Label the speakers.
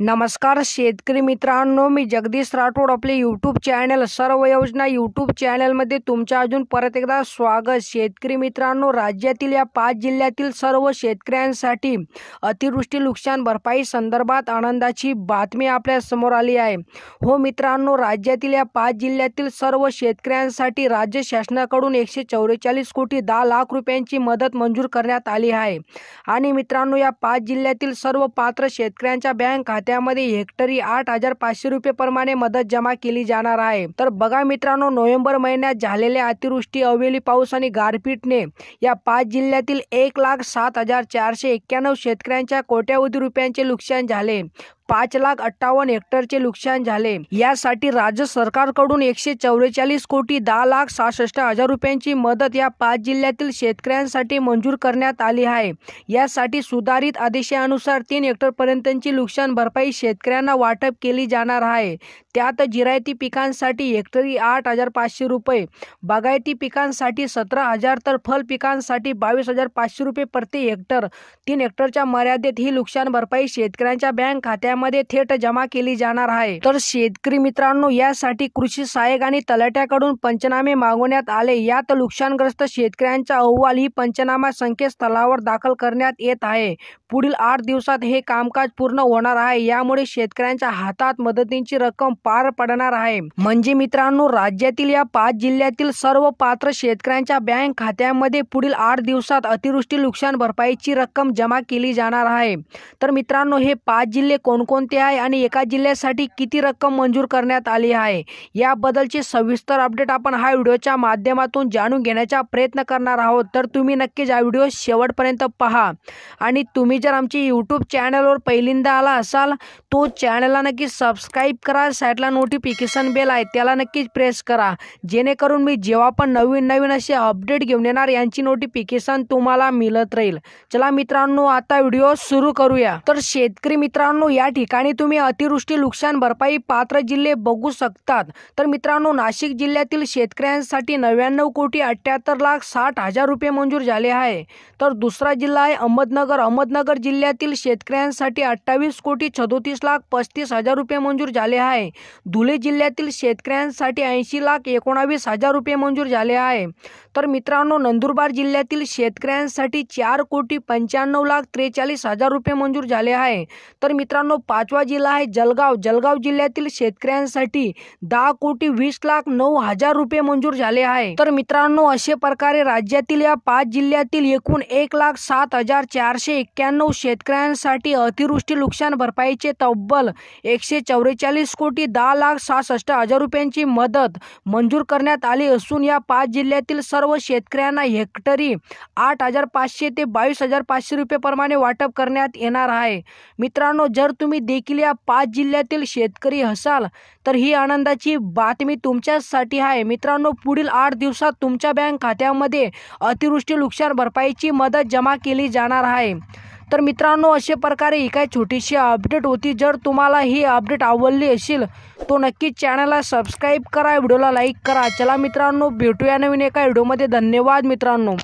Speaker 1: नमस्कार शेतकरी मित्रांनो, मी जगदीश राठोड आपले यूट्यूब चॅनल सर्व योजना यूट्यूब चॅनलमध्ये तुमच्या अजून परत एकदा स्वागत। शेतकरी मित्रांनो, राज्यातील या 5 जिल्ह्यातील सर्व शेतकऱ्यांसाठी अतिवृष्टी नुकसान भरपाई संदर्भात आनंदाची बातमी आपल्या समोर आली आहे। हो मित्रांनो, राज्यातील या 5 जिल्ह्यातील सर्व शेतकऱ्यांसाठी राज्य शासनाकडून 144 कोटी 10 लाख रुपयांची मदत मंजूर करण्यात आली आहे। आणि मित्रांनो, या 5 जिल्ह्यातील सर्व पात्र शेतकऱ्यांच्या बँक खात्यामध्ये हेक्टरी 8,500 रुपये प्रमाणे मदत जमा केली जाणार आहे। तर बघा मित्रांनो, नोव्हेंबर महिन्यात झालेल्या अतिवृष्टी, अवकाळी पाऊस आणि गारपीटने या 5 जिल्ह्यातील 1,07,491 शेतकऱ्यांच्या कोट्यावधी रुपयांचे नुकसान झाले। 5,58,000 हेक्टरचे नुकसान झाले। यासाठी राज्य सरकारकडून 144 कोटी 10 लाख 66 हजार रुपयांची मदत या 5 जिल्ह्यातील शेतकऱ्यांसाठी मंजूर करण्यात आली आहे। यासाठी सुधारित आदेशानुसार 3 हेक्टर पर्यंतची नुकसान भरपाई शेतकऱ्यांना वाटप केली जाणार आहे। त्यात जिरायती पिकांसाठी हेक्टरी 8,500 रुपये, बागायती पिकांसाठी 17,000 तर फळ पिकांसाठी 22,500 रुपये प्रति हेक्टर 3 हेक्टरच्या मर्यादेत ही नुकसान भरपाई शेतकऱ्यांच्या बँक खात्यामध्ये थेट जमा केली जाणार आहे। तर शेतकरी मित्रांनो, यासाठी कृषी सहाय्यक आणि तलाठ्याकडून पंचनामे मागवण्यात आले। यात नुकसानग्रस्त शेतकऱ्यांचा अहवाल ही पंचनामा संकेतस्थळावर दाखल करण्यात येत आहे। पुढील 8 दिवसात हे कामकाज पूर्ण होणार आहे। यामुळे शेतकऱ्यांच्या हातात मदतीची रक्कम पार पडणार आहे। म्हणजे मित्रांनो, राज्यातील या 5 जिल्ह्यातील सर्व पात्र शेतकऱ्यांच्या बँक खात्यामध्ये पुढील 8 दिवसात अतिवृष्टी नुकसान भरपाईची रक्कम जमा केली जाणार आहे। तर मित्रांनो, हे 5 जिल्हे कोणकोणते आहे आणि एका जिल्ह्यासाठी किती रक्कम मंजूर करण्यात आली आहे, याबद्दलची सविस्तर अपडेट आपण हा व्हिडिओच्या माध्यमातून जाणून घेण्याचा प्रयत्न करणार आहोत। तर तुम्ही नक्कीच हा व्हिडिओ शेवटपर्यंत पहा। आणि तुम्ही जर आमची यूट्यूब चॅनलवर पहिल्यांदा आला असाल तो चॅनलला नक्की सबस्क्राईब करा। साईडला नोटिफिकेशन बेल आहे त्याला नक्कीच प्रेस करा, जेणेकरून मी जेव्हा पण नवीन असे अपडेट घेऊन येणार यांची नोटिफिकेशन तुम्हाला मिळत राहील। चला मित्रांनो, आता व्हिडिओ सुरू करूया। तर शेतकरी मित्रांनो, या ठिकाणी तुम्ही अतिवृष्टी नुकसान भरपाई पात्र जिल्हे बघू शकतात। तर मित्रांनो, नाशिक जिल्ह्यातील शेतकऱ्यांसाठी 99 कोटी 78 लाख 60 हजार रुपये मंजूर झाले आहे। तर दुसरा जिल्हा आहे अहमदनगर जिल्ह्यातील शेतकऱ्यांसाठी 28 कोटी 37 लाख 35 हजार रुपये मंजूर झाले आहे। धुळे जिल्ह्यातील शेतकऱ्यांसाठी 80 लाख 19 हजार रुपये मंजूर झाले आहे। तर मित्रांनो, नंदुरबार जिल्ह्यातील शेतकऱ्यांसाठी 4 कोटी 95 लाख 43 हजार रुपये मंजूर झाले आहे। तर मित्रांनो, 5वा जिल्हा आहे जळगाव जिल्ह्यातील शेतकऱ्यांसाठी 10 कोटी 20 लाख 9 हजार रुपये मंजूर झाले आहे। तर मित्रांनो, अशा प्रकारे राज्यातील या 5 जिल्ह्यातील एकूण 1,07,491 शेतकऱ्यांसाठी अतिवृष्टी नुकसान भरपाईचे तब्बल 144 कोटी 10 लाख 66 हजार रुपयांची मदत मंजूर करण्यात आली असून या 5 जिल्ह्यातील सर्व शेतकऱ्यांना हेक्टरी 8,500 ते 22,500 रुपये प्रमाणे वाटप करण्यात येणार आहे। मित्रांनो, जर तुम्ही देखील या 5 जिल्ह्यातील शेतकरी असाल तर ही आनंदाची बातमी तुमच्यासाठी आहे। मित्रांनो, पुढील 8 दिवसात तुमच्या बँक खात्यामध्ये अतिवृष्टी नुकसान भरपाईची मदत जमा केली जाणार आहे। तर मित्रांनो, अशा प्रकारे ही काय छोटीशी अपडेट होती। जर तुम्हाला ही अपडेट आवडली असेल तो नक्कीच चॅनलला सबस्क्राईब करा, व्हिडिओला लाईक करा। चला मित्रांनो, भेटूया नवीन एका व्हिडिओमध्ये। धन्यवाद मित्रांनो।